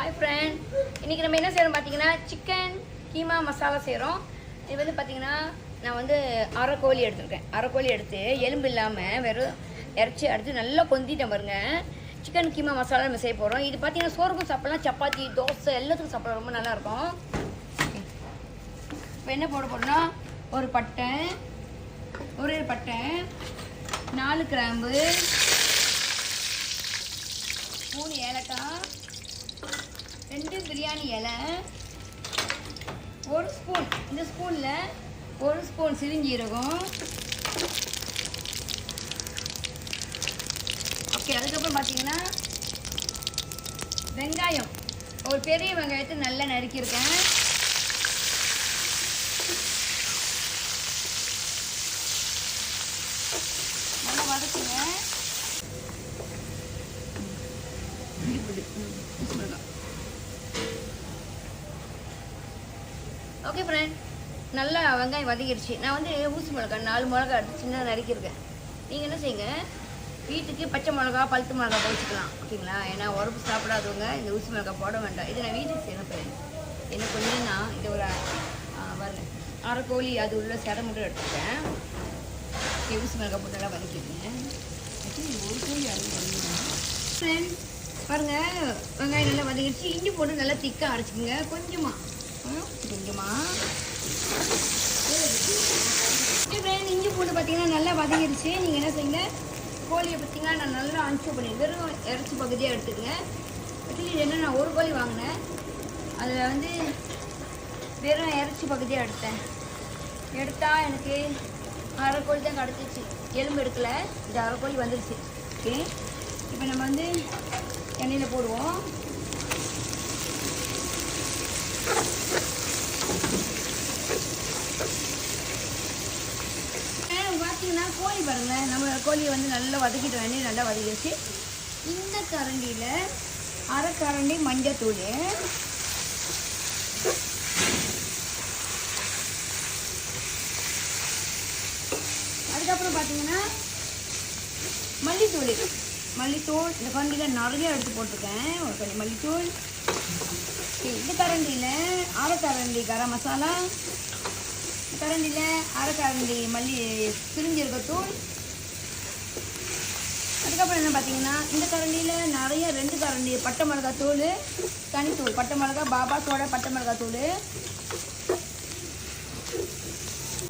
Hi friend, இன்றைக்கி நம்ம என்ன செய்கிறோம் பார்த்தீங்கன்னா சிக்கன் கீமா மசாலா செய்கிறோம். இது வந்து பார்த்தீங்கன்னா நான் வந்து அரை கோழி எடுத்துருக்கேன். அரை கோழி எடுத்து எலும்பு இல்லாமல் வெறும் இறச்சி எடுத்து நல்லா கொந்திட்டேன் பாருங்க. சிக்கன் கீமா மசாலா நம்ம செய்ய போகிறோம். இது பார்த்தீங்கன்னா சோறுக்கும் சாப்பிட்லாம், சப்பாத்தி தோசை எல்லாத்துக்கும் சாப்பிட ரொம்ப நல்லாயிருக்கும். இப்போ என்ன போட போகிறோம்னா ஒரு பட்டை, ஒரே பட்டை, 4 கிராம்பு, 3 ஏலக்காய், 2 பிரியாணி இலை, 1 ஸ்பூன், இந்த ஸ்பூனில் 1 ஸ்பூன் சிறுஞ்சீரகம். ஓகே, அதுக்கப்புறம் பார்த்தீங்கன்னா வெங்காயம், ஒரு பெரிய வெங்காயத்தை நல்லா நறுக்கியிருக்கேன். நல்லா வதக்குங்க. ஓகே ஃப்ரெண்ட், நல்லா வெங்காயம் வதக்கிடுச்சு. நான் வந்து ஊசி மிளகா 4 மிளகா எடுத்து சின்னதாக நறுக்கியிருக்கேன். நீங்கள் என்ன செய்யுங்க, வீட்டுக்கு பச்சை மிளகா பழுத்து மிளகா போச்சுக்கலாம், ஓகேங்களா? ஏன்னா உரப்பு சாப்பிடாதவங்க இந்த ஊசி மிளகா போட வேண்டாம். இது நான் வீட்டுக்கு செய்யணும் ஃப்ரெண்ட். என்ன கொஞ்சம்னா இது ஒரு வரல அரை கோழி அது உள்ள செடை மட்டும் எடுத்துட்டேன். ஊசி மிளகா போட்டு நல்லா வதக்கிடுங்க. ஒரு கோழி ஃப்ரெண்ட் பாருங்கள், வெங்காயம் நல்லா வதக்கிடுச்சு. இஞ்சி போட்டு நல்லா திக்காக அரைச்சிக்கோங்க. கொஞ்சமாக இஞ்சி போட்டு பார்த்தீங்கன்னா நல்லா வதங்கிடுச்சு. நீங்கள் என்ன செய்யுங்க, கோழியை பார்த்தீங்கன்னா நான் நல்லா அனுப்பிச்சு பண்ணி வெறும் இறைச்சி பகுதியாக எடுத்துக்கங்க. ஆக்சுவலி என்ன, நான் ஒரு கோழி வாங்கினேன், அதில் வந்து வெறும் இறைச்சி பகுதியாக எடுத்தால் எனக்கு அரை கோழி தான் கிடச்சிச்சு. எலும்பு எடுக்கலை, இது அரை கோழி வந்துடுச்சு. ஓகே, இப்போ நம்ம வந்து எண்ணெயில் போடுவோம். பார்த்தீங்கன்னா கோழி பாருங்களேன், நம்ம கோழியை வந்து நல்லா வதக்கிட்டு எண்ணெய் நல்லா வதக்கிடுச்சு. இந்த கரண்டியில் அரை கரண்டி மஞ்சத்தூள், அதுக்கப்புறம் பார்த்தீங்கன்னா மல்லித்தூள் இந்த கரண்டியில் நிறைய எடுத்து போட்டிருக்கேன். ஒரு கரண்டி மல்லித்தூள். இந்த கரண்டியில் அரை கரண்டி கரம் மசாலா, கரண்டியில் அரை கரண்டி பிரிஞ்சிருக்கத்தூள். அதுக்கப்புறம் என்ன பார்த்தீங்கன்னா இந்த கரண்டியில் நிறைய 2 கரண்டி பட்டை மிளகாய் தூள், தனித்தூள், பட்டை மிளகா பாபா சோடா பட்டை மிளகாய் தூள்.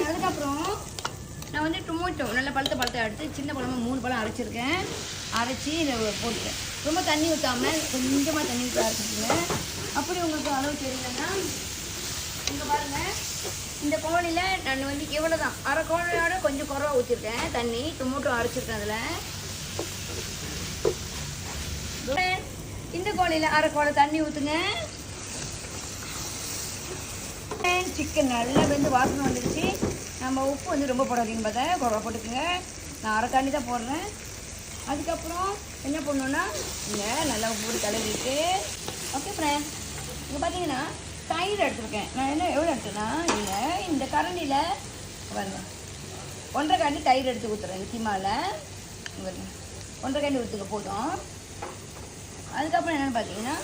அதுக்கப்புறம் நான் வந்து டொமேட்டோ நல்ல பழத்தை எடுத்து சின்ன பழமாக 3 பழம் அரைச்சிருக்கேன். அரைச்சி இதை போட்டுருக்கேன். ரொம்ப தண்ணி ஊற்றாமல் கொஞ்சமாக தண்ணி ஊற்றி அரைச்சிருக்கேன். அப்படி உங்களுக்கு அளவு தெரியலன்னா இங்கே பாருங்கள், இந்த கோழியில் நான் வந்து எவ்வளோ தான் அரை கோழியோட கொஞ்சம் குறவா ஊற்றிருக்கேன் தண்ணி. டொமேட்டோ அரைச்சிருக்கேன் அதில். இந்த கோழியில் அரை கோழி தண்ணி ஊற்றுங்க. சிக்கன் நல்லா வெந்து வாசனை வந்துடுச்சு. நம்ம உப்பு வந்து ரொம்ப போடாதீங்கன்னு பார்த்தா குறவா போட்டுக்குங்க. நான் அரை தண்ணி தான் போடுறேன். அதுக்கப்புறம் என்ன பண்ணணுன்னா இங்கே நல்லா உப்பு போட்டு கலரிட்டு, ஓகே ஃப்ரெண்ட், இங்கே பார்த்தீங்கன்னா தயிர் எடுத்துருக்கேன். நான் என்ன எவ்வளோ எடுத்தேன்னா, இங்கே இந்த கரண்டியில் பாருங்க 1.5 கரண்டி தயிர் எடுத்து ஊற்றுறேன். இந்த கீமாவில் பாருங்க 1.5 கரண்டி ஊற்றுக்க போதும். அதுக்கப்புறம் என்னென்னு பார்த்தீங்கன்னா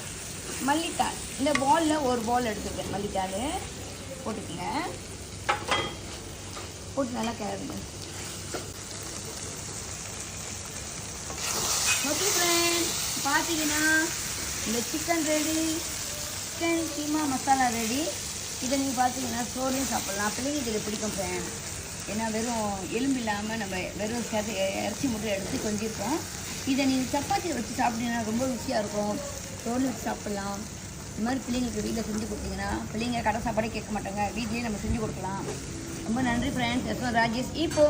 மல்லித்தாள், இந்த பாலில் ஒரு பால் எடுத்துருக்கேன். மல்லித்தாள் போட்டுக்கோங்க. போட்டு நல்லா கிளறுங்க. ஓகே ஃப்ரெண்ட், பார்த்தீங்கன்னா இந்த chicken ready, chicken keema masala ready. இதை நீங்கள் பார்த்தீங்கன்னா சோறையும் சாப்பிட்லாம். பிள்ளைங்களுக்கு இதை பிடிக்கும் ஃப்ரெண்ட். ஏன்னா வெறும் எலும்பு இல்லாமல் நம்ம வெறும் இறைச்சி மட்டும் எடுத்து கொஞ்சிருக்கோம். இதை நீங்கள் சப்பாத்தி வச்சு சாப்பிட்டீங்கன்னா ரொம்ப ருசியாக இருக்கும். சோறு வச்சு சாப்பிட்லாம். இந்த மாதிரி பிள்ளைங்களுக்கு வீட்டில் செஞ்சு கொடுத்தீங்கன்னா பிள்ளைங்க கடை சாப்பாடே கேட்க மாட்டாங்க. வீட்லேயே நம்ம செஞ்சு கொடுக்கலாம். ரொம்ப நன்றி ஃப்ரெண்ட்ஸ். ராஜேஷ் இப்போ